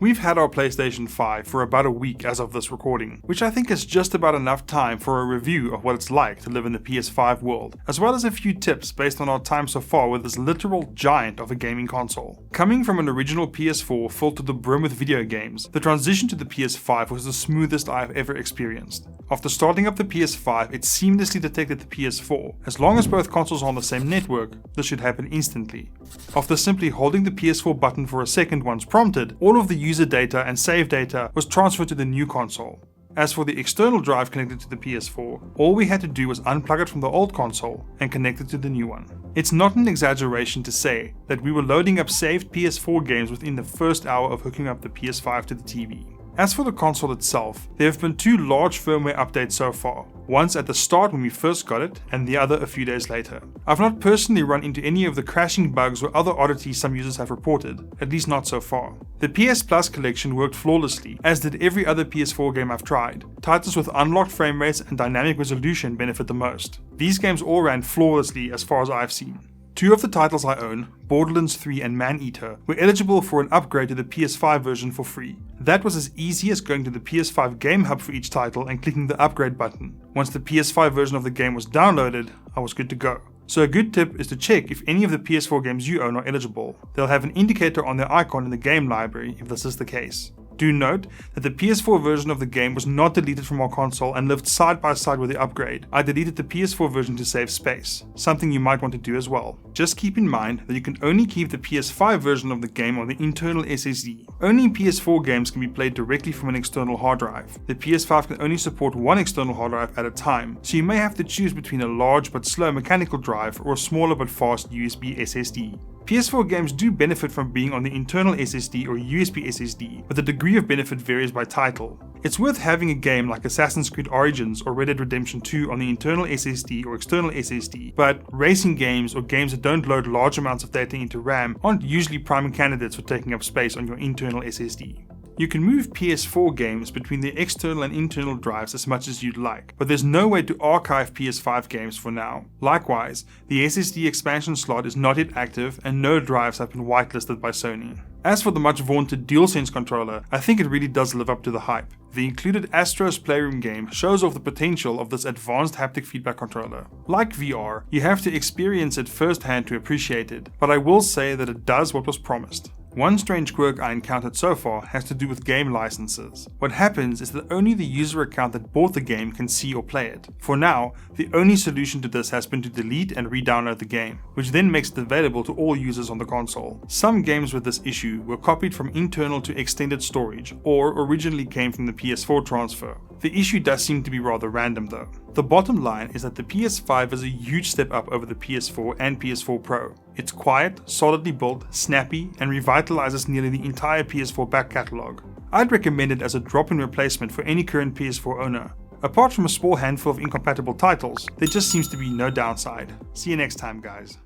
We've had our PlayStation 5 for about a week as of this recording, which I think is just about enough time for a review of what it's like to live in the PS5 world, as well as a few tips based on our time so far with this literal giant of a gaming console. Coming from an original PS4 filled to the brim with video games, the transition to the PS5 was the smoothest I have ever experienced. After starting up the PS5, it seamlessly detected the PS4. As long as both consoles are on the same network, this should happen instantly. After simply holding the PS4 button for a second once prompted, all of the user data and save data was transferred to the new console. As for the external drive connected to the PS4, all we had to do was unplug it from the old console and connect it to the new one. It's not an exaggeration to say that we were loading up saved PS4 games within the first hour of hooking up the PS5 to the TV. As for the console itself, there have been two large firmware updates so far, once at the start when we first got it, and the other a few days later. I've not personally run into any of the crashing bugs or other oddities some users have reported, at least not so far. The PS Plus collection worked flawlessly, as did every other PS4 game I've tried. Titles with unlocked frame rates and dynamic resolution benefit the most. These games all ran flawlessly as far as I've seen. Two of the titles I own, Borderlands 3 and Man-Eater, were eligible for an upgrade to the PS5 version for free. That was as easy as going to the PS5 Game Hub for each title and clicking the upgrade button. Once the PS5 version of the game was downloaded, I was good to go. So a good tip is to check if any of the PS4 games you own are eligible. They'll have an indicator on their icon in the game library if this is the case. Do note that the PS4 version of the game was not deleted from our console and lived side by side with the upgrade. I deleted the PS4 version to save space, something you might want to do as well. Just keep in mind that you can only keep the PS5 version of the game on the internal SSD. Only PS4 games can be played directly from an external hard drive. The PS5 can only support one external hard drive at a time, so you may have to choose between a large but slow mechanical drive or a smaller but fast USB SSD. PS4 games do benefit from being on the internal SSD or USB SSD, but the degree of benefit varies by title. It's worth having a game like Assassin's Creed Origins or Red Dead Redemption 2 on the internal SSD or external SSD, but racing games or games that don't load large amounts of data into RAM aren't usually prime candidates for taking up space on your internal SSD. You can move PS4 games between the external and internal drives as much as you'd like, but there's no way to archive PS5 games for now. Likewise, the SSD expansion slot is not yet active and no drives have been whitelisted by Sony. As for the much vaunted DualSense controller, I think it really does live up to the hype. The included Astro's Playroom game shows off the potential of this advanced haptic feedback controller. Like VR, you have to experience it firsthand to appreciate it, but I will say that it does what was promised. One strange quirk I encountered so far has to do with game licenses. What happens is that only the user account that bought the game can see or play it. For now, the only solution to this has been to delete and re-download the game, which then makes it available to all users on the console. Some games with this issue were copied from internal to extended storage, or originally came from the PS4 transfer. The issue does seem to be rather random though. The bottom line is that the PS5 is a huge step up over the PS4 and PS4 Pro. It's quiet, solidly built, snappy, and revitalizes nearly the entire PS4 back catalogue. I'd recommend it as a drop-in replacement for any current PS4 owner. Apart from a small handful of incompatible titles, there just seems to be no downside. See you next time, guys.